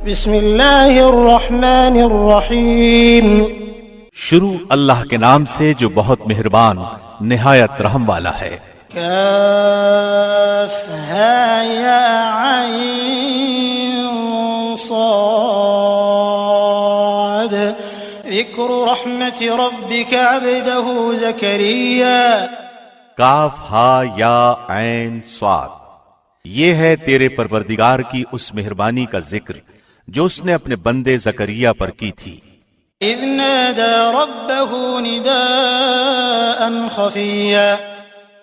بسم اللہ الرحمن الرحیم شروع اللہ کے نام سے جو بہت مہربان نہایت رحم والا ہے۔ کاف ہا یا عین صاد ذکر رحمت ربک عبدہ زکریا۔ کاف ہا یا عین صاد، یہ ہے تیرے پروردگار کی اس مہربانی کا ذکر جو اس نے اپنے بندے زکریا پر کی تھی۔ اذ نادى ربه نداء خفيا،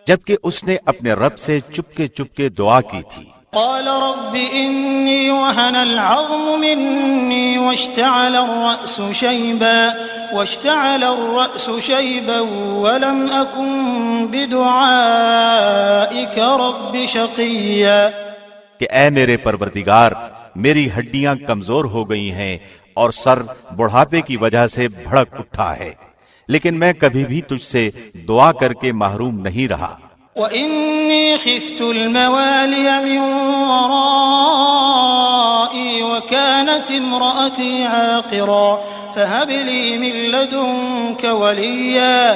جبکہ اس نے اپنے رب سے چپکے چپکے دعا کی تھی۔ قال رب إني وهن العظم مني واشتعل الرأس شيبا ولم أكن بدعائك رب شقيا۔ کہ اے میرے پروردگار، میری ہڈیاں کمزور ہو گئی ہیں اور سر بڑھاپے کی وجہ سے بھڑک اٹھا ہے، لیکن میں کبھی بھی تجھ سے دعا کر کے محروم نہیں رہا۔ وَإِنِّي خِفْتُ الْمَوَالِيَ مِنْ وَرَائِي وَكَانَتِ امْرَأَتِي عَاقِرًا فَهَبْ لِي مِن لَّدُنكَ وَلِيًّا۔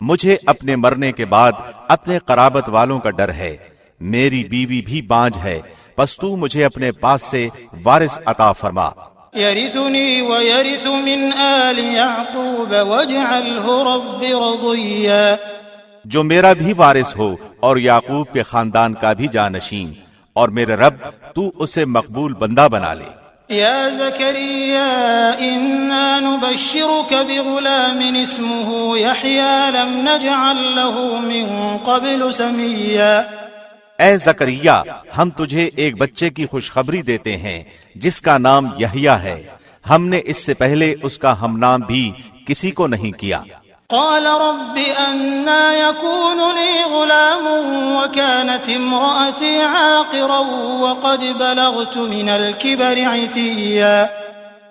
مجھے اپنے مرنے کے بعد اپنے قرابت والوں کا ڈر ہے، میری بیوی بھی بانجھ ہے، پس تو مجھے اپنے پاس سے وارث عطا فرما۔ يرثني ويرث من آل يعقوب واجعله رب رضيا۔ جو میرا بھی وارث ہو اور یعقوب کے خاندان کا بھی جانشین، اور میرے رب تو اسے مقبول بندہ بنا لے۔ يا زكريا إنا نبشرك بغلام اسمه يحيى لم نجعل له من قبل سميا۔ اے زکریا، ہم تجھے ایک بچے کی خوشخبری دیتے ہیں جس کا نام یحییٰ ہے، ہم نے اس سے پہلے اس کا ہم نام بھی کسی کو نہیں کیا۔ قال رب أنا يكون لي غلام وكانت امرأتي عاقرا وقد بلغت من الكبر عتيا۔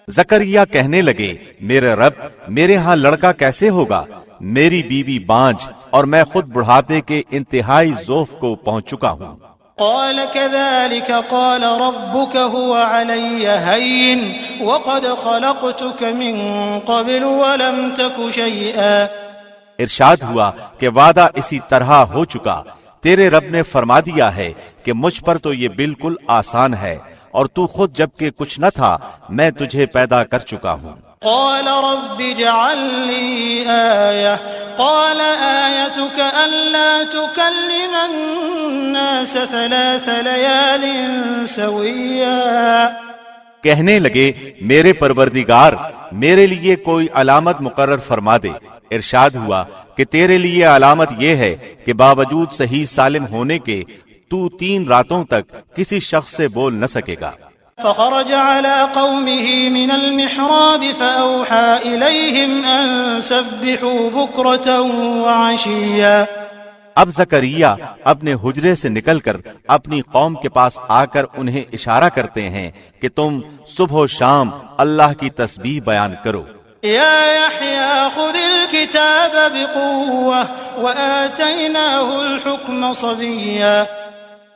زکریا کہنے لگے، میرے رب، میرے ہاں لڑکا کیسے ہوگا؟ میری بیوی بانجھ اور میں خود بڑھاپے کے انتہائی ذوف کو پہنچ چکا ہوں۔ قال كذلك قال ربك هو علي هين وقد خلقتك من قبل ولم تك شيئا۔ ارشاد ہوا کہ وعدہ اسی طرح ہو چکا، تیرے رب نے فرما دیا ہے کہ مجھ پر تو یہ بالکل آسان ہے، اور تو خود جبکہ کچھ نہ تھا میں تجھے پیدا کر چکا ہوں۔ قال رب اجعل لي آية قال آيتك ألا تكلم الناس 3 ليال سويا۔ کہنے لگے، میرے پروردگار، میرے لیے کوئی علامت مقرر فرما دے۔ ارشاد ہوا کہ تیرے لیے علامت یہ ہے کہ باوجود صحیح سالم ہونے کے تو 3 راتوں تک کسی شخص سے بول نہ سکے گا۔ فخرج على قومه من المحراب فأوحى إليهم أن سبحوا بكرة وعشيا۔ اب زکریا اپنے حجرے سے نکل کر اپنی قوم کے پاس آ کر انہیں اشارہ کرتے ہیں کہ تم صبح و شام اللہ کی تسبیح بیان کرو۔ يا يحيى خذ الكتاب بقوة وآتيناه الحكم صبيا۔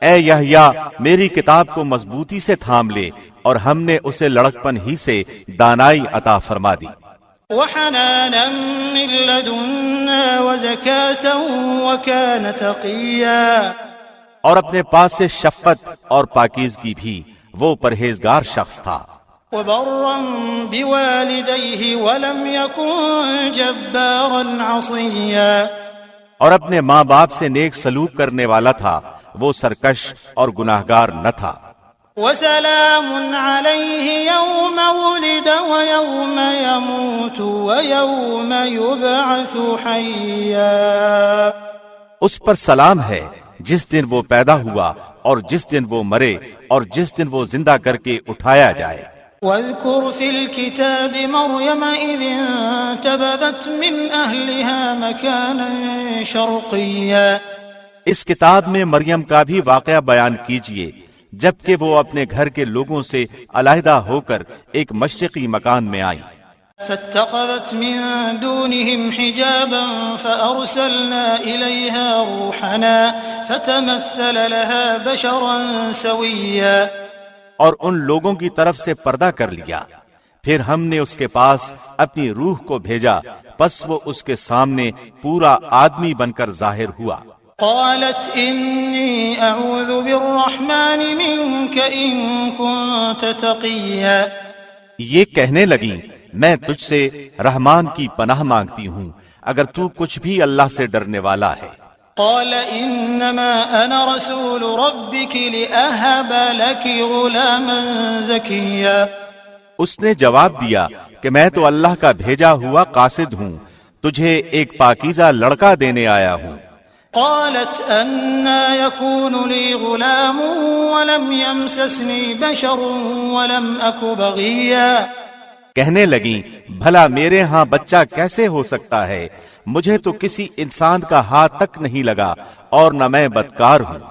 اے یحییٰ، میری کتاب کو مضبوطی سے تھام لے، اور ہم نے اسے لڑکپن ہی سے دانائی عطا فرما دی۔ وحنانا من لدنا وزكاة وكان تقيا۔ اور اپنے پاس سے شفقت اور پاکیزگی بھی، وہ پرہیزگار شخص تھا۔ وبرا بوالديه ولم يكن جبارا عصيا۔ اور اپنے ماں باپ سے نیک سلوک کرنے والا تھا، وہ سرکش اور گناہگار نہ تھا۔ وسلام عليه يوم ولد ويوم يموت ويوم يبعث حيا۔ اس پر سلام ہے جس دن وہ پیدا ہوا اور جس دن وہ مرے اور جس دن وہ زندہ کر کے اٹھایا جائے۔ واذكر في الكتاب مريم إذ انتبذت من أهلها مكانا شرقيا۔ اس کتاب میں مریم کا بھی واقعہ بیان کیجئے جبکہ وہ اپنے گھر کے لوگوں سے علیحدہ ہو کر ایک مشرقی مکان میں آئی۔ فاتخذت من دونهم حجابا فأرسلنا إليها روحنا فتمثل لها بشرا سويا۔ اور ان لوگوں کی طرف سے پردہ کر لیا. پھر ہم نے اس کے پاس اپنی روح کو بھیجا، پس وہ اس کے سامنے پورا آدمی بن کر ظاہر ہوا. قالت انی اعوذ بالرحمن منک ان کنت تقیا. یہ کہنے لگیں میں تجھ سے رحمان کی پناہ مانگتی ہوں اگر تو کچھ بھی اللہ سے ڈرنے والا ہے. قال انما انا رسول ربک لاہب لک غلاما زکیا. اس نے جواب دیا کہ میں تو اللہ کا بھیجا ہوا قاصد ہوں، تجھے ایک پاکیزہ لڑکا دینے آیا ہوں. قالت أنا يكون لي غلام ولم يمسسني بشر ولم أك بغيا. کہنے لگیں بھلا میرے ہاں بچہ کیسے ہو سکتا ہے، مجھے تو کسی انسان کا ہاتھ تک نہیں لگا اور نہ میں بدکار ہوں.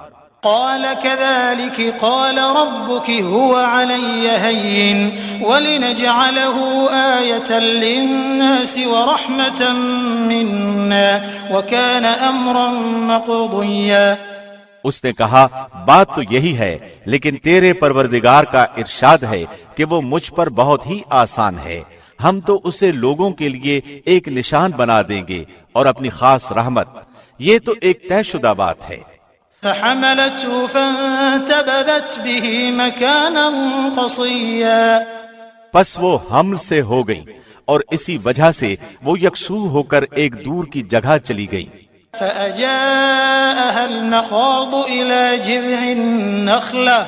قال كذلك قال ربك هو علي هين ولنجعله آية للناس ورحمة منا وكان أمرا مقضيا. اس نے کہا بات تو یہی ہے، لیکن تیرے پروردگار کا ارشاد ہے کہ وہ مجھ پر بہت ہی آسان ہے، ہم تو اسے لوگوں کے لیے ایک نشان بنا دیں گے اور اپنی خاص رحمت. یہ تو ایک طے شدہ بات ہے. فحملته فانتبذت به مكانا قصيا. پس وہ حمل سے ہو گئی اور اسی وجہ سے وہ یکسو ہو کر ایک دور کی جگہ چلی گئی. فأجاءها المخاض إلى جذع النخلة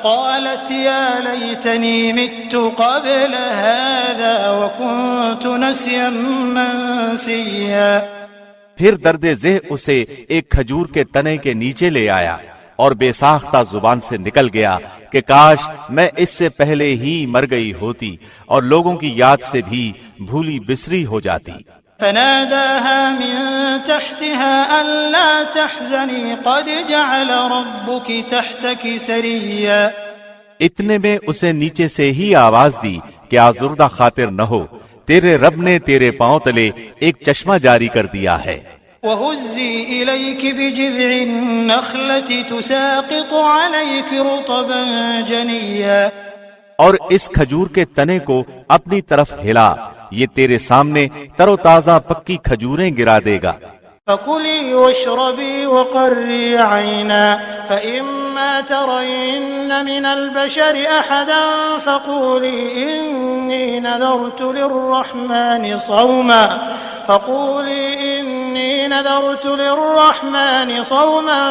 قالت يا ليتني مت قبل هذا وكنت نسيا منسيا. پھر درد ذہ اسے ایک کھجور کے تنے کے نیچے لے آیا اور بے ساختہ زبان سے نکل گیا کہ کاش میں اس سے پہلے ہی مر گئی ہوتی اور لوگوں کی یاد سے بھی بھولی بسری ہو جاتی. فناداها من تحتها ألا تحزني قد جعل ربك تحتك سريا. اتنے میں اسے نیچے سے ہی آواز دی کہ آزردہ خاطر نہ ہو، تیرے رب نے تیرے پاؤں تلے ایک چشمہ جاری کر دیا ہے. وَهُزِّي إِلَيْكِ بِجِذْعِ النَّخْلَةِ تُسَاقِطُ عَلَيْكِ رُطَبًا جَنِيًّا. اور اس کھجور کے تنے کو اپنی طرف ہلا، یہ تیرے سامنے تر و تازہ پکی کھجوریں گرا دے گا. فَكُلِي وَاشْرَبِي وَقَرِّي عَيْنًا فَإِمَّا تَرَيِنَّ مِنَ الْبَشَرِ أَحَدًا فَقُولِي إِنِّي نَذَرْتُ لِلرَّحْمَنِ صَوْمًا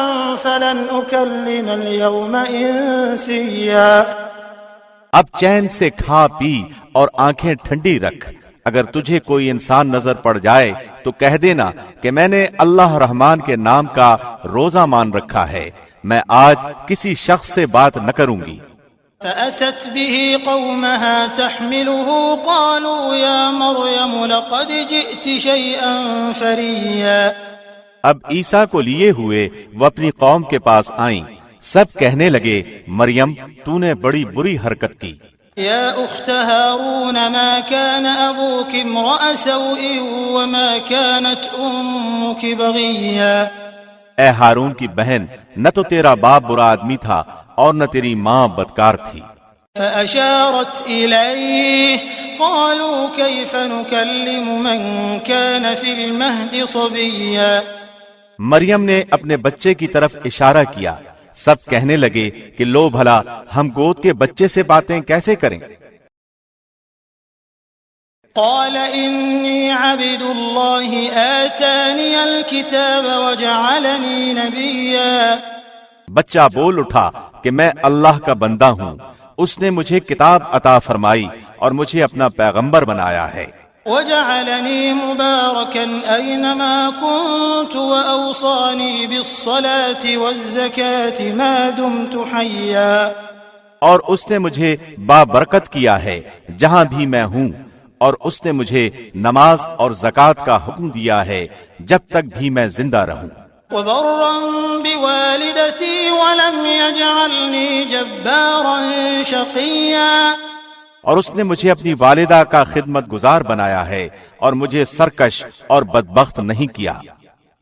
فَلَنْ أُكَلِّمَ الْيَوْمَ إِنسِيًّا. اب چین سے کھا پی اور آنکھیں ٹھنڈی رکھ. اگر تجھے کوئی انسان نظر پڑ جائے تو کہہ دینا کہ میں نے اللہ رحمان کے نام کا روزہ مان رکھا ہے، میں آج کسی شخص سے بات نہ کروں گی. فأتت به قومها تحمله قالوا يا مريم لقد جئت شيئا فريا. اب عیسیٰ کو لیے ہوئے وہ اپنی قوم کے پاس آئیں. سب کہنے لگے مریم تو نے بڑی بری حرکت کی. يا أخت هارون ما كان أبوك امرأ سوء وما كانت أمك بغيا. اے ہارون کی بہن، نہ تو تیرا باپ برا آدمی تھا اور نہ تیری ماں بدکار تھی. فأشارت إليه قالوا كيف نكلم من كان في المهد صبيا. مریم نے اپنے بچے کی طرف اشارہ کیا. سب کہنے لگے کہ لو بھلا ہم گود کے بچے سے باتیں کیسے کریں. قال إني عبد الله آتاني الكتاب وجعلني نبيا. بچہ بول اٹھا کہ میں اللہ کا بندہ ہوں، اس نے مجھے کتاب عطا فرمائی اور مجھے اپنا پیغمبر بنایا ہے. وجعلني مباركا أينما كنت وأوصاني بالصلاة والزكاة ما دمت حيا. اور اس نے مجھے بابرکت کیا ہے جہاں بھی میں ہوں، اور اس نے مجھے نماز اور زکوٰۃ کا حکم دیا ہے جب تک بھی میں زندہ رہوں. وبرا بوالدتي ولم يجعلني جبارا شقيا. اور اس نے مجھے اپنی والدہ کا خدمت گزار بنایا ہے اور مجھے سرکش اور بدبخت نہیں کیا.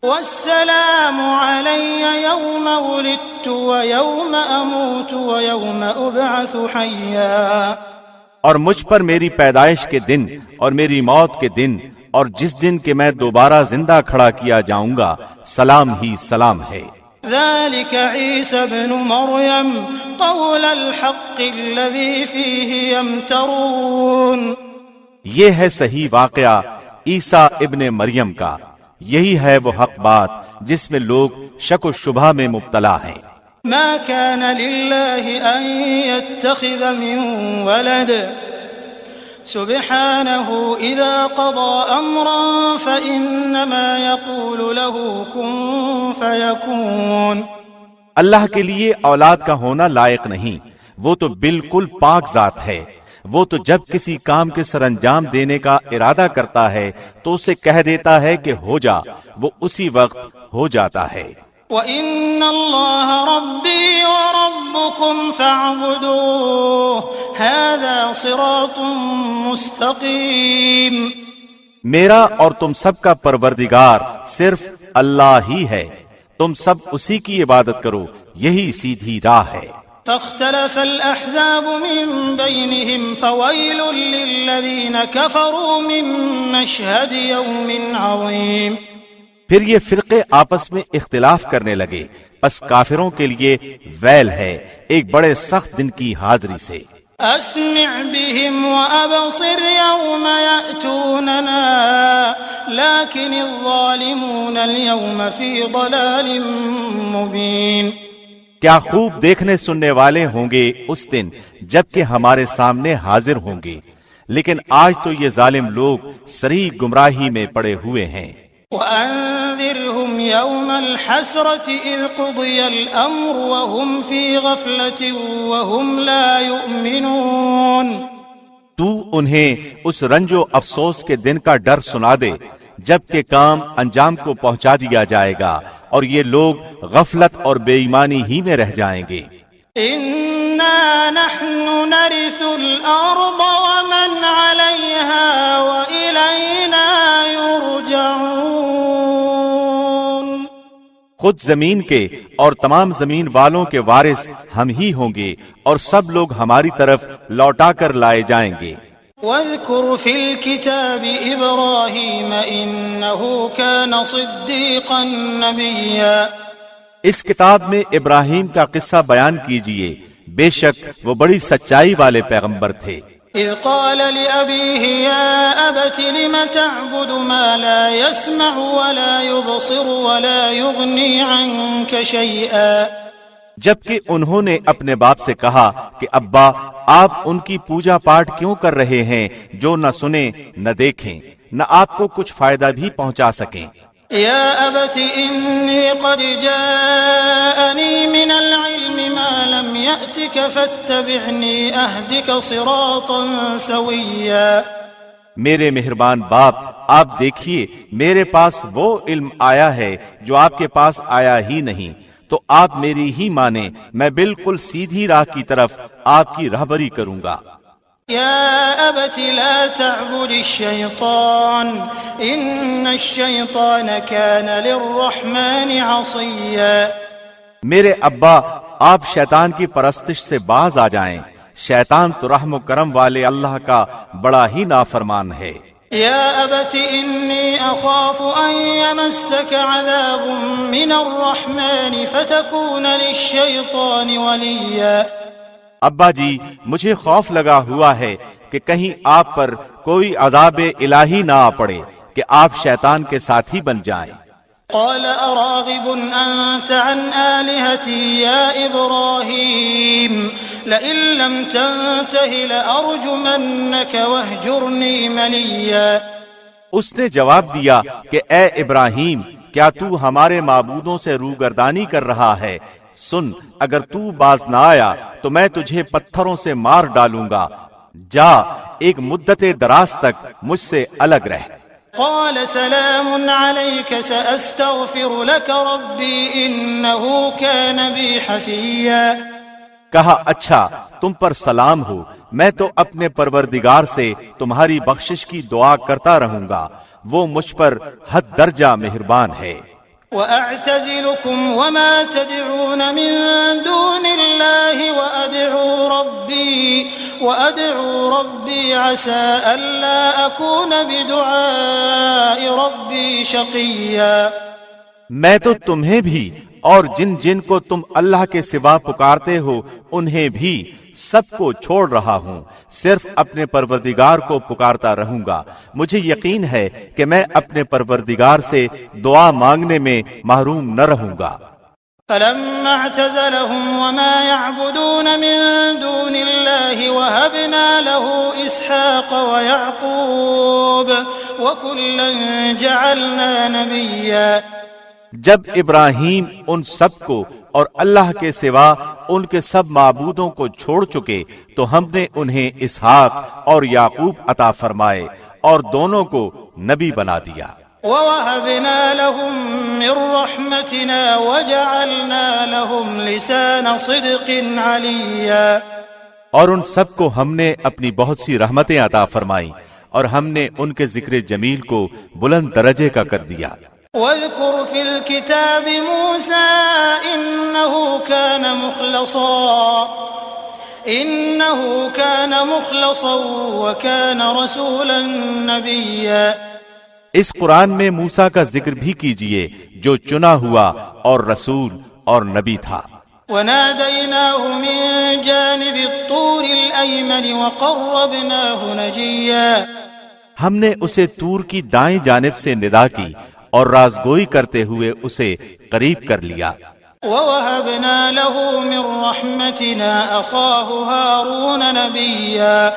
والسلام علی یوم ولدت ویوم اموت ویوم ابعث حیا، اور مجھ پر میری پیدائش کے دن اور میری موت کے دن اور جس دن کہ میں دوبارہ زندہ کھڑا کیا جاؤں گا سلام ہی سلام ہے۔ ذلك عیسی ابن مریم قول الحق الذی فیہ یمترون، یہ ہے صحیح واقعہ عیسیٰ ابن مریم کا، یہی ہے وہ حق بات جس میں لوگ شک و شبہ میں مبتلا ہیں۔ ما كان لله ان يتخذ من ولد سبحانه اذا قضى امرا فانما يقول له كن فيكون، اللہ کے لیے اولاد کا ہونا لائق نہیں، وہ تو بالکل پاک ذات ہے، وہ تو جب کسی کام کے سر انجام دینے کا ارادہ کرتا ہے تو اسے کہہ دیتا ہے کہ ہو جا، وہ اسی وقت ہو جاتا ہے۔ وَإِنَّ اللَّهَ رَبِّي وَرَبُّكُمْ فَاعْبُدُوهُ هَذَا صِرَاطٌ مُسْتَقِيمٌ، میرا اور تم سب کا پروردگار صرف اللہ ہی ہے، تم سب اسی کی عبادت کرو، یہی سیدھی راہ ہے۔ فاختلف الأحزاب من بينهم فويل للذين كفروا من مشهد يوم عظيم، پھر یہ فرقے آپس میں اختلاف کرنے لگے، پس کافروں کے لیے ویل ہے ایک بڑے سخت دن کی حاضری سے۔ اسمع بهم وابصر يوم يأتوننا لكن الظالمون اليوم في ضلال مبين، کیا خوب دیکھنے سننے والے ہوں گے اس دن جبکہ ہمارے سامنے حاضر ہوں گے، لیکن آج تو یہ ظالم لوگ صریح گمراہی میں پڑے ہوئے ہیں۔ وَأَنذِرْهُمْ يَوْمَ الْحَسْرَةِ إِذْ قُضِيَ الْأَمْرُ وَهُمْ فِي غَفْلَةٍ وَهُمْ لَا يُؤْمِنُونَ، تو انہیں اس رنج و افسوس کے دن کا ڈر سنا دے جبکہ کام انجام کو پہنچا دیا جائے گا اور یہ لوگ غفلت اور بے ایمانی ہی میں رہ جائیں گے۔ إِنَّا نَحْنُ نَرِثُ الْأَرْضَ وَمَنْ عَلَيْهَا وَإِلَيْنَا يُرْجَعُونَ، خود زمین کے اور تمام زمین والوں کے وارث ہم ہی ہوں گے اور سب لوگ ہماری طرف لوٹا کر لائے جائیں گے۔ واذكر في الكتاب إبراهيم إنه كان صديقا نبيا، اس کتاب میں ابراہیم کا قصہ بیان کیجئے، بے شک وہ بڑی سچائی والے پیغمبر تھے۔ إذ قال لأبيه يا أبت لم تعبد ما لا يسمع ولا يبصر ولا يغني عنك شيئا، جبکہ انہوں نے اپنے باپ سے کہا کہ ابا آپ ان کی پوجا پاٹ کیوں کر رہے ہیں جو نہ سنیں نہ دیکھیں نہ آپ کو کچھ فائدہ بھی پہنچا سکیں۔ یا ابت انی قد جاءنی من العلم ما لم یأتک فاتبعنی اہدک صراطا سویا، میرے مہربان باپ آپ دیکھیے میرے پاس وہ علم آیا ہے جو آپ کے پاس آیا ہی نہیں، تو آپ میری ہی مانیں، میں بالکل سیدھی راہ کی طرف آپ کی رہبری کروں گا۔ یا ابت لا تعبد الشیطان ان الشیطان کان للرحمن عصیا، میرے ابا آپ شیطان کی پرستش سے باز آ جائیں، شیطان تو رحم و کرم والے اللہ کا بڑا ہی نافرمان ہے۔ یا ابت انی اخاف ان یمسک عذاب من الرحمن فتکون للشیطان ولیا، ابا جی مجھے خوف لگا ہوا ہے کہ کہیں آپ پر کوئی عذاب الہی نہ آ پڑے کہ آپ شیطان کے ساتھی بن جائیں۔ قال اراغب انت عن آلهتي يا ابراهيم لئن لم تنته لارجمنك واهجرني مليا، اس نے جواب دیا کہ اے ابراہیم کیا تو ہمارے معبودوں سے روگردانی کر رہا ہے، سن اگر تو باز نہ آیا تو میں تجھے پتھروں سے مار ڈالوں گا، جا ایک مدت دراز تک مجھ سے الگ رہ۔ قال سلام عليك سأستغفر لك ربي إنه كان بي حفيا، کہا اچھا تم پر سلام ہو، میں تو اپنے پروردگار سے تمہاری بخشش کی دعا کرتا رہوں گا، وہ مجھ پر حد درجہ مہربان ہے۔ وأعتزلكم وما تدعون من دون الله وأدعو ربي عسى ألا أكون بدعاء ربي شقيا۔ میں تو تمہیں بھی اور جن جن کو تم اللہ کے سوا پکارتے ہو انہیں بھی سب کو چھوڑ رہا ہوں، صرف اپنے پروردگار کو پکارتا رہوں گا۔ مجھے یقین ہے کہ میں اپنے پروردگار سے دعا مانگنے میں محروم نہ رہوں گا۔ فلما اعتزلهم وما يعبدون من دون الله وهبنا له إسحاق ويعقوب وكلا جعلنا نبيا۔ جب ابراہیم ان سب کو اور اللہ کے سوا ان کے سب معبودوں کو چھوڑ چکے تو ہم نے انہیں اسحاق اور یعقوب عطا فرمائے اور دونوں کو نبی بنا دیا۔ وَوَهَبْنَا لَهُم مِّن رَّحْمَتِنَا وَجَعَلْنَا لَهُمْ لِسَانَ صِدْقٍ عَلِيًّا۔ اور ان سب کو ہم نے اپنی بہت سی رحمتیں عطا فرمائیں اور ہم نے ان کے ذکر جمیل کو بلند درجے کا کر دیا۔ وَاذْكُرْ فِي الْكِتَابِ مُوسَىٰ إِنَّهُ كَانَ مُخْلَصًا وَكَانَ رَسُولًا نَبِيًّا۔ اس قرآن میں موسیٰ کا ذکر بھی کیجئے جو چنا ہوا اور رسول اور نبی تھا۔ وَنَادَيْنَاهُ مِن جَانِبِ الطُّورِ الْأَيْمَنِ وَقَرَّبْنَاهُ نَجِيًّا۔ ہم نے اسے طور کی دائیں جانب سے ندا کی اور رازگوئی کرتے ہوئے اسے قریب کر لیا۔ وَوَهَبْنَا لَهُ مِن رَّحْمَتِنَا أَخَاهُ هَارُونَ نَبِيًّا۔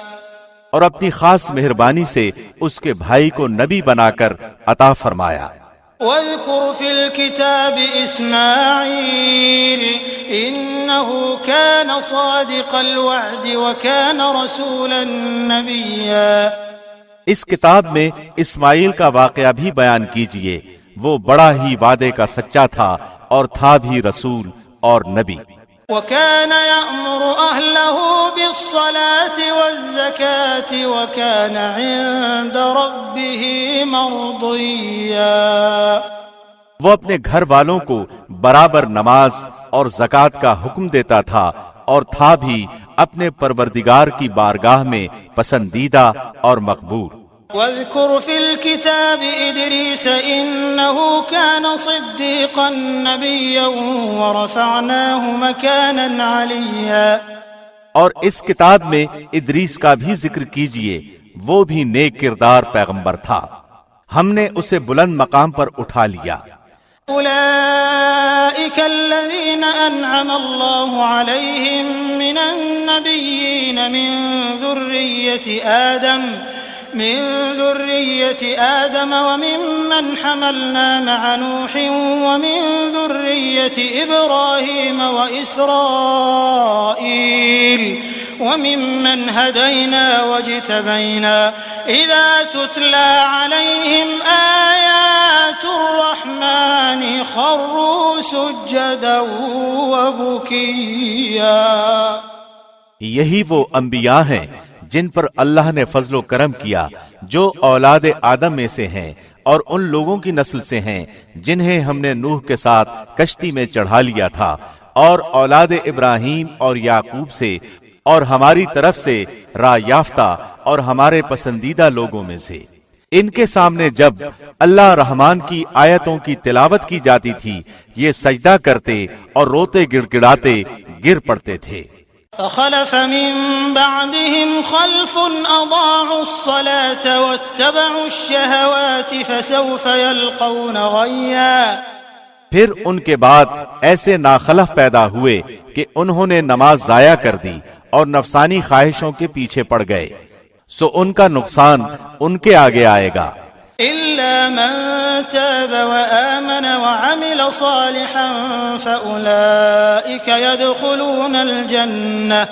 اور اپنی خاص مہربانی سے اس کے بھائی کو نبی بنا کر عطا فرمایا۔ وَاذْكُرْ فِي الْكِتَابِ إِسْمَاعِيلَ إِنَّهُ كَانَ صَادِقَ الْوَعْدِ وَكَانَ رَسُولًا نَبِيًّا۔ اس کتاب میں اسماعیل کا واقعہ بھی بیان کیجئے، وہ بڑا ہی وعدے کا سچا تھا اور تھا بھی رسول اور نبی۔ وَكَانَ يَأْمُرُ أَهْلَهُ بِالصَّلَاةِ وَالزَّكَاةِ وَكَانَ عِندَ رَبِّهِ مَرْضِيًّا۔ وہ اپنے گھر والوں کو برابر نماز اور زکوٰۃ کا حکم دیتا تھا اور تھا بھی اپنے پروردگار کی بارگاہ میں پسندیدہ اور مقبول۔ وَاذْكُرْ فِي الْكِتَابِ إِدْرِيسَ إِنَّهُ كَانَ صِدِّيقًا نَبِيًّا وَرَفَعْنَاهُ مَكَانًا عَلِيًّا۔ اور اس کتاب میں ادریس کا بھی ذکر کیجئے، وہ بھی نیک کردار پیغمبر تھا، ہم نے اسے بلند مقام پر اٹھا لیا۔ أولئك الذين أنعم الله عليهم من النبيين من ذرية آدم وممن حملنا مع نوح ومن ذرية إبراهيم وإسرائيل وممن هدينا واجتبينا إذا تتلى عليهم آيات الرحمن خروا سجدا وبكيا۔ یہی وہ انبیاء ہیں جن پر اللہ نے فضل و کرم کیا، جو اولاد آدم میں سے ہیں اور ان لوگوں کی نسل سے ہیں جنہیں ہم نے نوح کے ساتھ کشتی میں چڑھا لیا تھا، اور اولاد ابراہیم اور یعقوب سے اور ہماری طرف سے راہ یافتہ اور ہمارے پسندیدہ لوگوں میں سے۔ ان کے سامنے جب اللہ رحمان کی آیتوں کی تلاوت کی جاتی تھی یہ سجدہ کرتے اور روتے گڑگڑاتے گر پڑتے تھے۔ فخلف من بعدهم خلف أضاعوا الصلاة واتبعوا الشهوات فسوف يلقون غيا۔ پھر ان کے بعد ایسے ناخلف پیدا ہوئے کہ انہوں نے نماز ضائع کر دی اور نفسانی خواہشوں کے پیچھے پڑ گئے، سو ان کا نقصان ان کے آگے آئے گا۔ إلا من تاب وآمن وعمل صالحا فأولئك يدخلون الجنة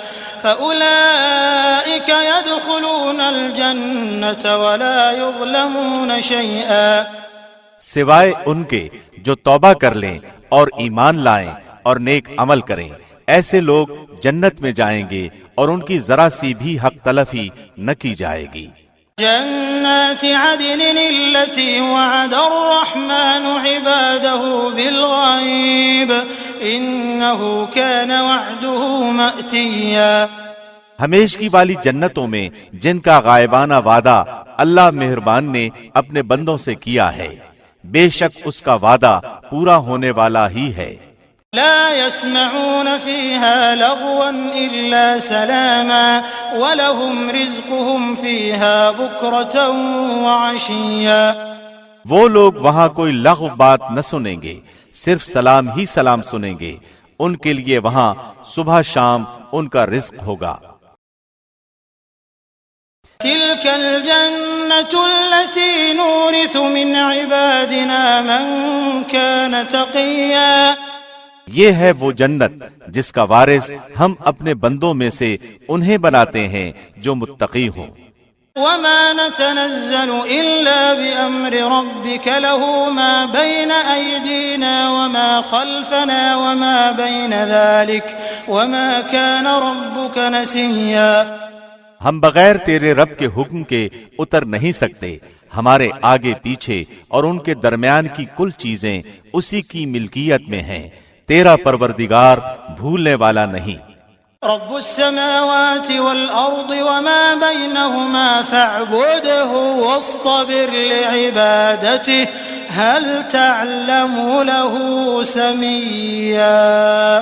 ولا يظلمون شيئا۔ سوائے ان کے جو توبہ کر لیں اور ایمان لائیں اور نیک عمل کریں، ایسے لوگ جنت میں جائیں گے اور ان کی ذرا سی بھی حق تلفی نہ کی جائے گی۔ جنات عدن التي وعد الرحمن عباده بالغيب إنه كان وعده مأتيا۔ ہمیشگی والی جنتوں میں جن کا غائبانہ وعدہ اللہ مہربان نے اپنے بندوں سے کیا ہے، بے شک اس کا وعدہ پورا ہونے والا ہی ہے۔ لا يسمعون فيها لغوا إلا سلاما ولهم رزقهم فيها بكرة وعشيا۔ وہ لوگ وہاں کوئی لغو بات نہ سنیں گے، صرف سلام ہی سلام سنیں گے، ان کے لیے وہاں صبح شام ان کا رزق ہوگا۔ تلك الجنة التي نورث من عبادنا من كان تقيا۔ یہ ہے وہ جنت جس کا وارث ہم اپنے بندوں میں سے انہیں بناتے ہیں جو متقی ہوں۔ وما نتنزل إلا بأمر ربك له ما بين أيدينا وما خلفنا وما بين ذلك وما كان ربك نسيا۔ ہم بغیر تیرے رب کے حکم کے اتر نہیں سکتے، ہمارے آگے پیچھے اور ان کے درمیان کی کل چیزیں اسی کی ملکیت میں ہیں، تیرا پروردگار بھولنے والا نہیں۔ رب السماوات والأرض وما بينهما فاعبده واصطبر لعبادته هل تعلم له سميا۔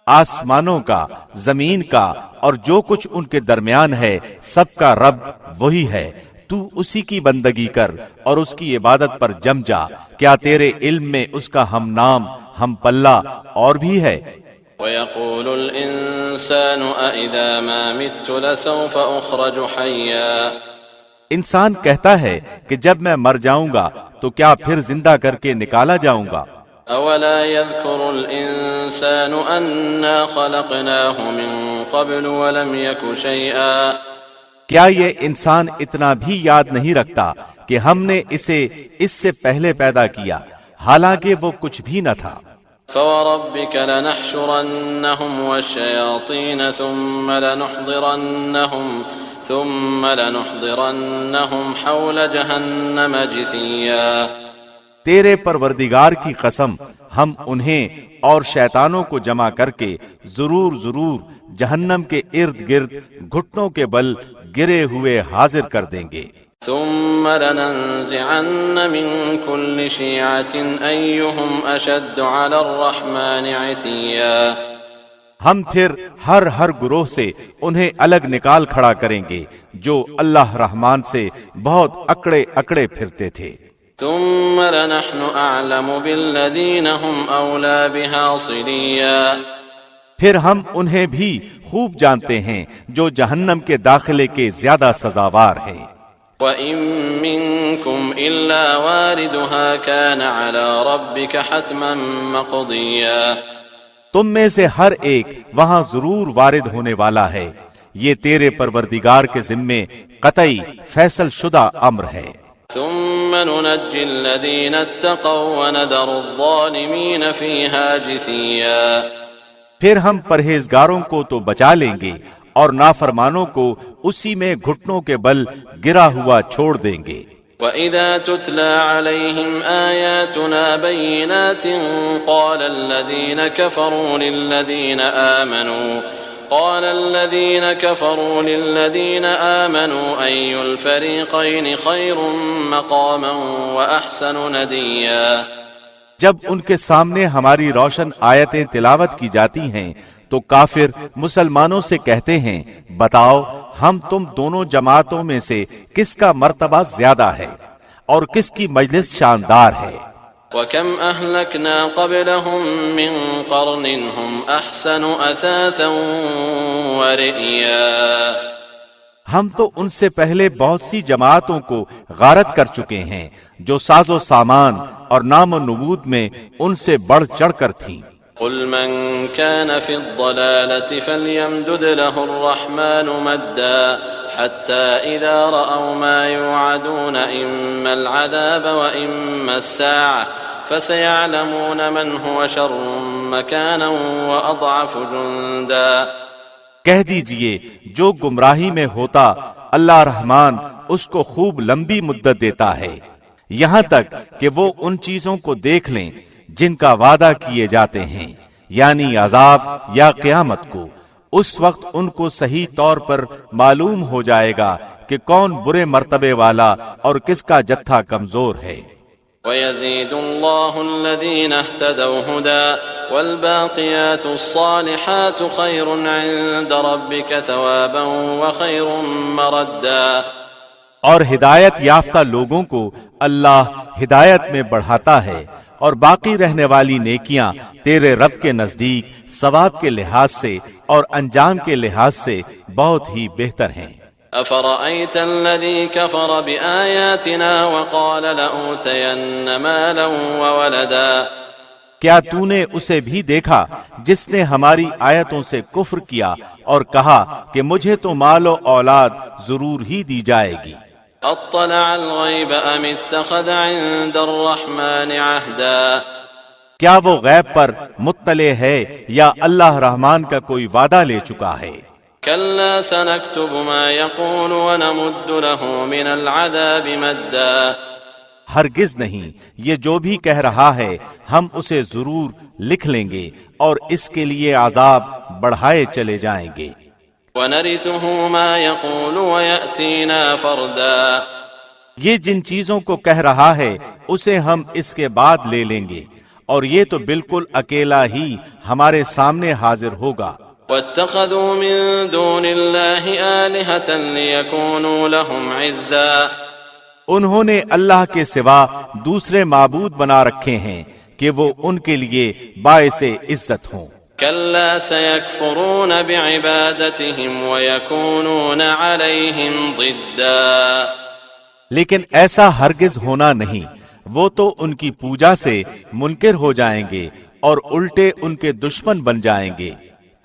آسمانوں کا، زمین کا اور جو کچھ ان کے درمیان ہے، سب کا رب وہی ہے، تو اسی کی بندگی کر اور اس کی عبادت پر جم جا، کیا تیرے علم میں اس کا ہم نام ہم پلہ اور بھی ہے؟ وَيَقُولُ الْإِنسَانُ أَإِذَا مَا مِتُّ لَسَوْفَ أُخْرَجُ حَيًّا۔ انسان کہتا ہے کہ جب میں مر جاؤں گا تو کیا پھر زندہ کر کے نکالا جاؤں گا؟ أَوَلَا يَذْكُرُ الْإِنسَانُ أَنَّا خَلَقْنَاهُ مِن قَبْلُ وَلَمْ يَكُ شَيْئًا۔ کیا یہ انسان اتنا بھی یاد نہیں رکھتا کہ ہم نے اسے اس سے پہلے پیدا کیا حالانکہ وہ کچھ بھی نہ تھا؟ فَوَرَبِّكَ لَنَحْشُرَنَّهُمْ وَالشَّيَاطِينَ ثُمَّ لَنُحْضِرَنَّهُمْ حَوْلَ جَهَنَّمَ جِثِيًّا۔ تیرے پروردگار کی قسم، ہم انہیں اور شیطانوں کو جمع کر کے ضرور جہنم کے ارد گرد گھٹنوں کے بل گرے ہوئے حاضر کر دیں گے۔ ثم لننزعن من كل شيعة أيهم أشد على الرحمن عتيا۔ ہم پھر ہر گروہ سے انہیں الگ نکال کھڑا کریں گے جو اللہ رحمان سے بہت اکڑے پھرتے تھے۔ ثم لنحن أعلم بالذين هم أولى بها صليا۔ پھر ہم انہیں بھی خوب جانتے ہیں جو جہنم کے داخلے کے زیادہ سزاوار ہیں۔ وَإِن مِّنكُمْ إِلَّا وَارِدُهَا كَانَ عَلَى رَبِّكَ حَتْمًا مَّقْضِيًّا۔ تم میں سے ہر ایک وہاں ضرور وارد ہونے والا ہے، یہ تیرے پروردگار کے ذمے قطعی فیصل شدہ امر ہے۔ ثُمَّ نُنَجِّي الَّذِينَ اتَّقَوْا وَنَذَرُ الظَّالِمِينَ فِيهَا جِثِيًّا۔ پھر ہم پرہیزگاروں کو تو بچا لیں گے اور نافرمانوں کو اسی میں گھٹنوں کے بل گرا ہوا چھوڑ دیں گے۔ وَإِذَا تُتْلَى عَلَيْهِمْ آيَاتُنَا بَيِّنَاتٍ قَالَ الَّذِينَ كَفَرُوا لِلَّذِينَ آمَنُوا أَيُّ الْفَرِيقَيْنِ خَيْرٌ مَّقَامًا وَأَحْسَنُ نَدِيًّا۔ جب ان کے سامنے ہماری روشن آیتیں تلاوت کی جاتی ہیں تو کافر مسلمانوں سے کہتے ہیں، بتاؤ ہم تم دونوں جماعتوں میں سے کس کا مرتبہ زیادہ ہے اور کس کی مجلس شاندار ہے۔ وَكَمْ أَهْلَكْنَا قَبْلَهُمْ مِنْ قَرْنٍ هُمْ أَحْسَنُ أَثَاثًا وَرِئْيًا۔ ہم تو ان سے پہلے بہت سی جماعتوں کو غارت کر چکے ہیں جو ساز و سامان اور نام و نبوت میں ان سے بڑھ چڑھ کر تھیں۔ قُلْ مَنْ كَانَ فِي الضَّلَالَةِ فَلْيَمْدُدْ لَهُ الرَّحْمَنُ مَدًّا حَتَّى إِذَا رَأَوْا مَا يُوعَدُونَ إِمَّا الْعَذَابَ وَإِمَّا السَّاعَةَ فَسَيَعْلَمُونَ مَنْ هُوَ شَرٌّ مَّكَانًا وَأَضْعَفُ جُنْدًا۔ کہہ دیجئے جو گمراہی میں ہوتا اللہ رحمان اس کو خوب لمبی مدت دیتا ہے، یہاں تک کہ وہ ان چیزوں کو دیکھ لیں جن کا وعدہ کیے جاتے ہیں، یعنی عذاب یا قیامت کو۔ اس وقت ان کو صحیح طور پر معلوم ہو جائے گا کہ کون برے مرتبے والا اور کس کا جتھا کمزور ہے۔ وَيَزِيدُ اللَّهُ الَّذِينَ اهْتَدَوْا هُدًى وَالْبَاقِيَاتُ الصَّالِحَاتُ خَيْرٌ عِندَ رَبِّكَ ثَوَابًا وَخَيْرٌ مَّرَدًّا۔ اور ہدایت یافتہ لوگوں کو اللہ ہدایت میں بڑھاتا ہے، اور باقی رہنے والی نیکیاں تیرے رب کے نزدیک ثواب کے لحاظ سے اور انجام کے لحاظ سے بہت ہی بہتر ہیں۔ أَفَرَأَيْتَ الَّذِي كَفَرَ بِآيَاتِنَا وَقَالَ لَأُوتَيَنَّ مَالًا وَوَلَدًا۔ کیا تو نے اسے بھی دیکھا جس نے ہماری آیتوں سے کفر کیا اور کہا کہ مجھے تو مال و اولاد ضرور ہی دی جائے گی؟ اطلع الغیب ام اتخذ عند الرحمن عہدا۔ کیا وہ غیب پر مطلع ہے یا اللہ رحمان کا کوئی وعدہ لے چکا ہے؟ كلا سنكتب ما يقول ونمد له من العذاب مدا۔ ہرگز نہیں، یہ جو بھی کہہ رہا ہے ہم اسے ضرور لکھ لیں گے اور اس کے لیے عذاب بڑھائے چلے جائیں گے۔ وَنَرِثُهُ مَا يَقُولُ وَيَأْتِينَا فَرْدًا۔ یہ جن چیزوں کو کہہ رہا ہے اسے ہم اس کے بعد لے لیں گے، اور یہ تو بالکل اکیلا ہی ہمارے سامنے حاضر ہوگا۔ وَاتَّخَذُوا مِن دُونِ اللَّهِ آلِهَةً لِيَكُونُوا لَهُمْ عِزًّا۔ انہوں نے اللہ کے سوا دوسرے معبود بنا رکھے ہیں کہ وہ ان کے لیے باعث عزت ہوں۔ كلا سيكفرون بعبادتهم ويكونون عليهم ضدا۔ لیکن ایسا ہرگز ہونا نہیں، وہ تو ان کی پوجا سے منکر ہو جائیں گے اور الٹے ان کے دشمن بن جائیں گے۔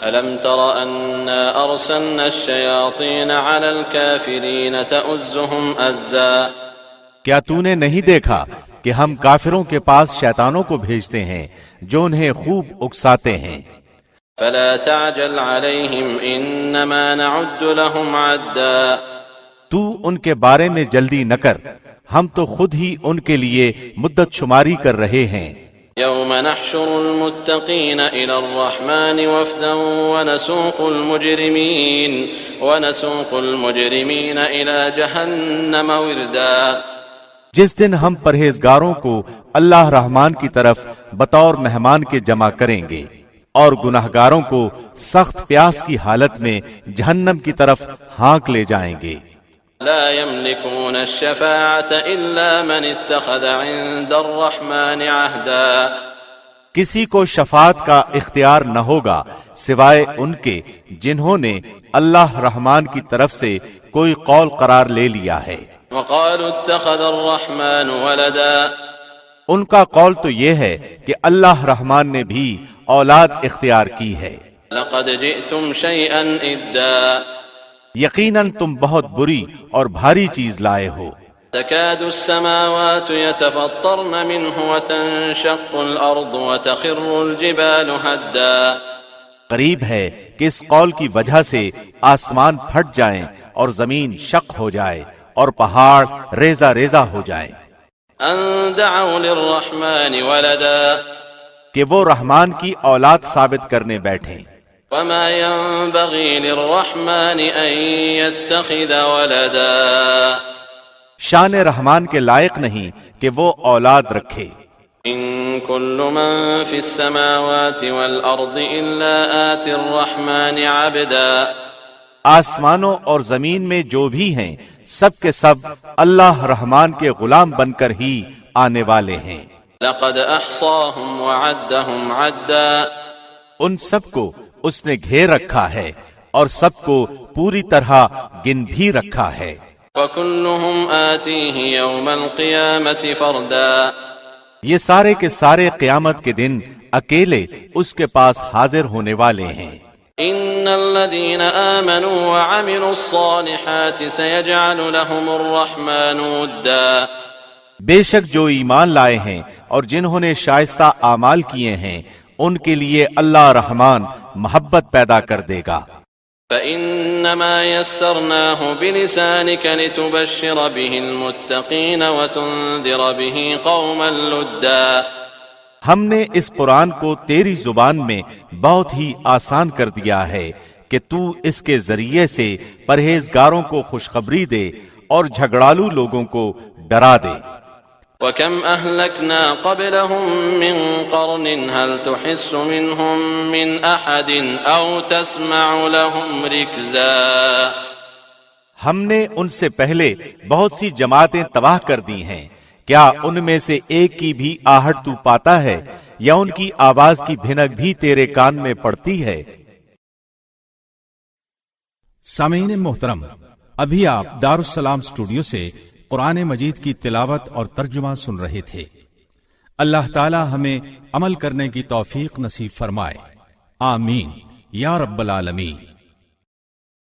ألم تر أنا أرسلنا الشياطين على الكافرين تؤزهم أزا۔ کیا تو نے نہیں دیکھا کہ ہم کافروں کے پاس شیطانوں کو بھیجتے ہیں جو انہیں خوب اکساتے ہیں؟ فلا تعجل عليهم انما نعد لهم عدا۔ تو ان کے بارے میں جلدی نہ کر، ہم تو خود ہی ان کے لیے مدت شماری کر رہے ہیں۔ يوم نحشر المتقين الى الرحمن وفدا ونسوق المجرمين الى جهنم وردا۔ جس دن ہم پرہیزگاروں کو اللہ رحمان کی طرف بطور مہمان کے جمع کریں گے اور گناہگاروں کو سخت پیاس کی حالت میں جہنم کی طرف ہانک لے جائیں گے۔ لا يملكون الشفاعة إلا من اتخذ عند الرحمن عهدا۔ کسی کو شفاعت کا اختیار نہ ہوگا سوائے ان کے جنہوں نے اللہ رحمان کی طرف سے کوئی قول قرار لے لیا ہے۔ وقالوا اتخذ الرحمن ولدا۔ ان کا قول تو یہ ہے کہ اللہ رحمان نے بھی اولاد اختیار کی ہے۔ لقد جئتم شيئا إدا۔ یقیناً تم بہت بری اور بھاری چیز لائے ہو۔ تكاد السماوات يتفطرن منه وتنشق الأرض وتخر الجبال هدا۔ قریب ہے کہ اس قول کی وجہ سے آسمان پھٹ جائیں اور زمین شق ہو جائے اور پہاڑ ریزہ ریزہ ہو جائیں۔ ان دعوا للرحمن ولدا۔ کہ وہ رحمان کی اولاد ثابت کرنے بیٹھیں۔ وما ينبغي للرحمن ان يتخذ ولدا۔ شان رحمان کے لائق نہیں کہ وہ اولاد رکھے۔ ان كل من في السماوات والارض الا آتي الرحمن عبدا۔ آسمانوں اور زمین میں جو بھی ہیں سب کے سب اللہ رحمان کے غلام بن کر ہی آنے والے ہیں۔ لقد احصاهم وعدهم عدا۔ ان سب کو اس نے گھیر رکھا ہے اور سب کو پوری طرح گن بھی رکھا ہے۔ وكلهم آتيه يوم القيامة فردا۔ یہ سارے کے سارے قیامت کے دن اکیلے اس کے پاس حاضر ہونے والے ہیں۔ ان الذين آمنوا وعملوا الصالحات سيجعل لهم الرحمن ودا۔ بے شک جو ایمان لائے ہیں اور جنہوں نے شائستہ اعمال کیے ہیں ان کے لیے اللہ رحمان محبت پیدا کر دے گا۔ فإنما يسرناه بلسانك لتبشر به المتقين وتنذر به قوما لدا ہم نے اس قرآن کو تیری زبان میں بہت ہی آسان کر دیا ہے کہ تو اس کے ذریعے سے پرہیزگاروں کو خوشخبری دے اور جھگڑالو لوگوں کو ڈرا دے۔ وَكَمْ أَهْلَكْنَا قَبْلَهُمْ مِنْ قَرْنٍ هَلْ تُحِسُّ مِنْهُمْ مِنْ أَحَدٍ أَوْ تَسْمَعُ لَهُمْ رِكْزًا ہم نے ان سے پہلے بہت سی جماعتیں تباہ کر دی ہیں، کیا ان میں سے ایک کی بھی آہٹ تو پاتا ہے یا ان کی آواز کی بھنک بھی تیرے کان میں پڑتی ہے؟ سامعین محترم، ابھی آپ دارالسلام اسٹوڈیو سے قرآن مجید کی تلاوت اور ترجمہ سن رہے تھے۔ اللہ تعالی ہمیں عمل کرنے کی توفیق نصیب فرمائے، آمین یا رب العالمین۔